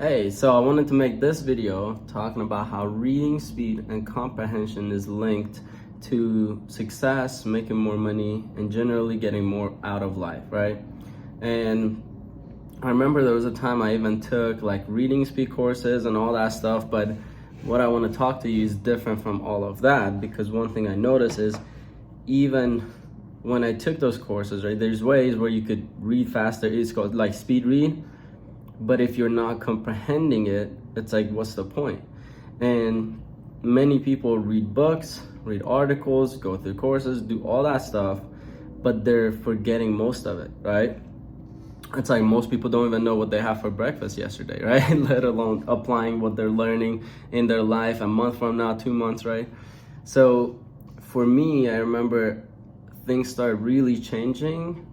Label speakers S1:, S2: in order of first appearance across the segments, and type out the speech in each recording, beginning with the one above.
S1: Hey, so I wanted to make this video talking about how reading speed and comprehension is linked to success, making more money, and generally getting more out of life, right? And I remember there was a time I even took like reading speed courses and all that stuff, but what I want to talk to you is different from all of that, because one thing I noticed is even when I took those courses, right, there's ways where you could read faster. It's called like speed read. But if you're not comprehending it, it's like, what's the point? And many people read books, read articles, go through courses, do all that stuff, but they're forgetting most of it, right? It's like most people don't even know what they had for breakfast yesterday, right? Let alone applying what they're learning in their life a month from now, 2 months, right? So for me, I remember things started really changing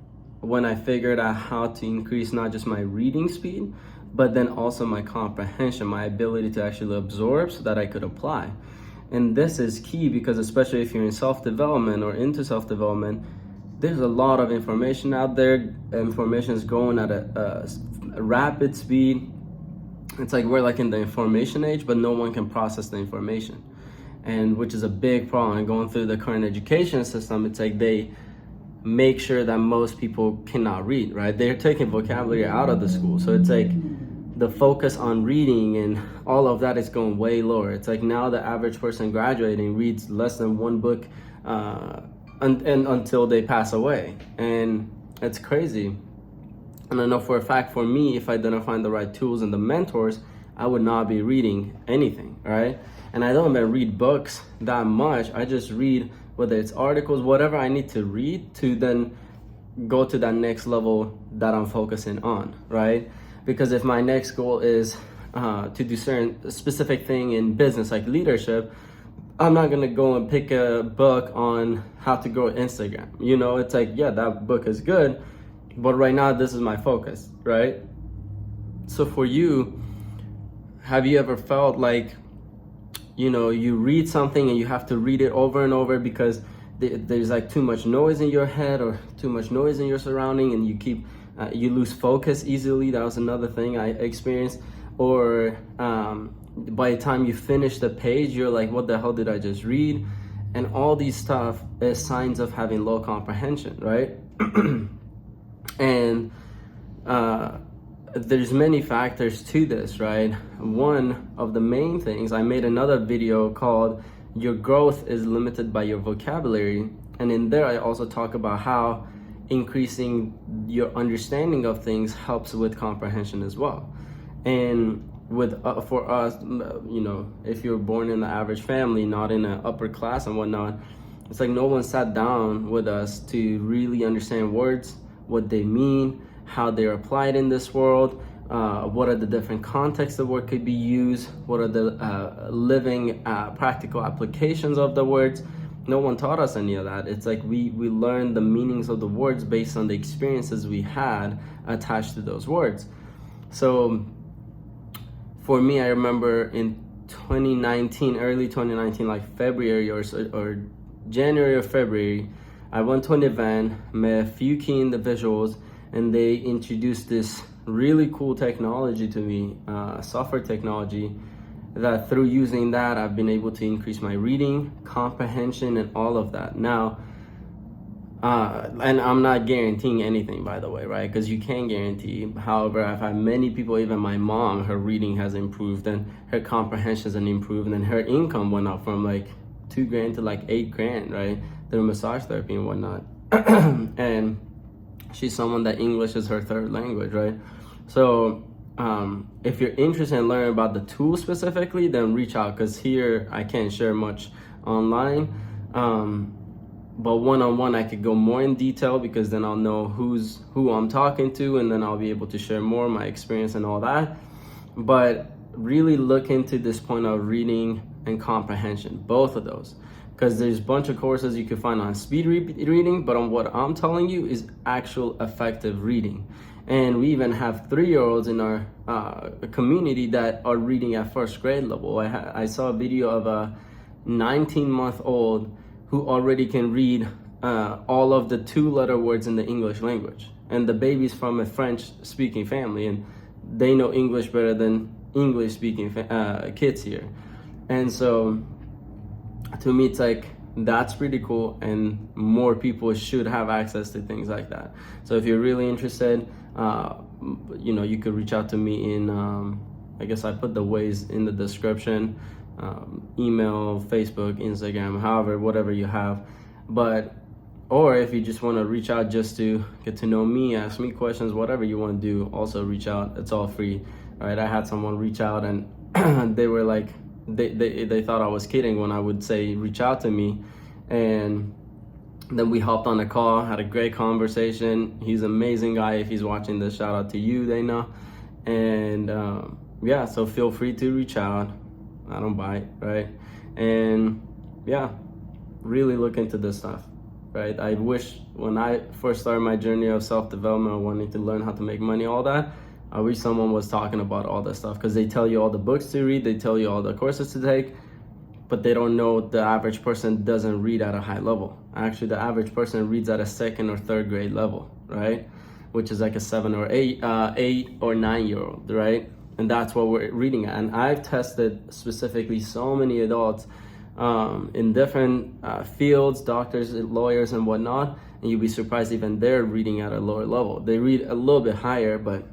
S1: when I figured out how to increase not just my reading speed, but then also my comprehension, my ability to actually absorb so that I could apply. And this is key because especially if you're in self-development or into self-development, there's a lot of information out there. Information is going at a rapid speed. It's like we're like in the information age, but no one can process the information. And which is a big problem. And going through the current education system, it's like they make sure that most people cannot read, right? They're taking vocabulary out of the school. So it's like the focus on reading and all of that is going way lower. It's like now the average person graduating reads less than one book and until they pass away. And it's crazy. And I know for a fact for me, if I didn't find the right tools and the mentors, I would not be reading anything, right? And I don't even read books that much. I just read whether it's articles, whatever I need to read to then go to that next level that I'm focusing on, right? Because if my next goal is to do certain specific thing in business, like leadership, I'm not gonna go and pick a book on how to grow Instagram. You know, it's like, yeah, that book is good, but right now this is my focus, right? So for you, have you ever felt like, you know, you read something and you have to read it over and over because there's like too much noise in your head or too much noise in your surrounding, and you lose focus easily? That was another thing I experienced. Or by the time you finish the page, you're like, what the hell did I just read? And all these stuff is signs of having low comprehension, right? And there's many factors to this, right? One of the main things, I made another video called Your Growth is Limited by Your Vocabulary. And in there, I also talk about how increasing your understanding of things helps with comprehension as well. And with for us, you know, if you're born in the average family, not in an upper class and whatnot, it's like no one sat down with us to really understand words, what they mean, how they're applied in this world, what are the different contexts the word could be used, what are the living practical applications of the words. No one taught us any of that. It's like we learned the meanings of the words based on the experiences we had attached to those words. So for me, I remember in 2019, early 2019, like February or January or February, I went to an event, met a few key individuals, and they introduced this really cool technology to me, software technology, that through using that, I've been able to increase my reading, comprehension, and all of that. Now, and I'm not guaranteeing anything, by the way, right? Because you can't guarantee. However, I've had many people, even my mom, her reading has improved and her comprehension has improved, and her income went up from like $2,000 to like $8,000, right? Through massage therapy and whatnot. And she's someone that English is her third language, right? So if you're interested in learning about the tool specifically, then reach out, because here I can't share much online. But one-on-one I could go more in detail, because then I'll know who I'm talking to, and then I'll be able to share more of my experience and all that. But really look into this point of reading and comprehension, both of those, because there's a bunch of courses you can find on speed reading, but on what I'm telling you is actual effective reading. And we even have 3-year-olds in our community that are reading at first grade level. I saw a video of a 19-month-old who already can read all of the 2-letter words in the English language. And the baby's from a French-speaking family, and they know English better than English speaking kids here. And so to me, it's like, that's pretty cool, and more people should have access to things like that. So if you're really interested, you could reach out to me in, I guess I put the ways in the description, email, Facebook, Instagram, however, whatever you have. Or if you just want to reach out just to get to know me, ask me questions, whatever you want to do, also reach out. It's all free. All right, I had someone reach out, and they were like, they thought I was kidding when I would say reach out to me. And then we hopped on a call, had a great conversation. He's an amazing guy. If he's watching this, shout out to you, Dana. And yeah, so feel free to reach out. I don't bite, right? And yeah, really look into this stuff, right? I wish when I first started my journey of self-development, wanting to learn how to make money, all that, I wish someone was talking about all that stuff, because they tell you all the books to read, they tell you all the courses to take, but they don't know the average person doesn't read at a high level. Actually, the average person reads at a 2nd or 3rd grade level, right? Which is like a 7 or 8 or 9-year-old, right? And that's what we're reading at. And I've tested specifically so many adults in different fields, doctors, lawyers, and whatnot, and you'd be surprised even they're reading at a lower level. They read a little bit higher, but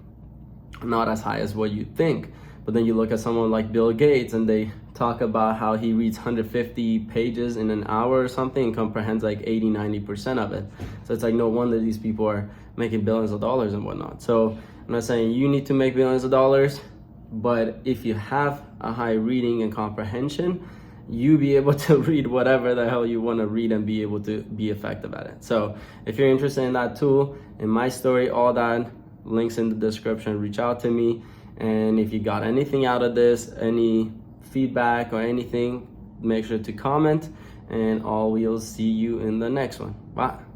S1: not as high as what you think. But then you look at someone like Bill Gates, and they talk about how he reads 150 pages in an hour or something and comprehends like 80-90% of it. So it's like, no wonder these people are making billions of dollars and whatnot. So I'm not saying you need to make billions of dollars, but if you have a high reading and comprehension, you be able to read whatever the hell you want to read and be able to be effective at it. So if you're interested in that tool, in my story, all that, links in the description, reach out to me. And if you got anything out of this, any feedback or anything, make sure to comment, and I will see you in the next one. Bye.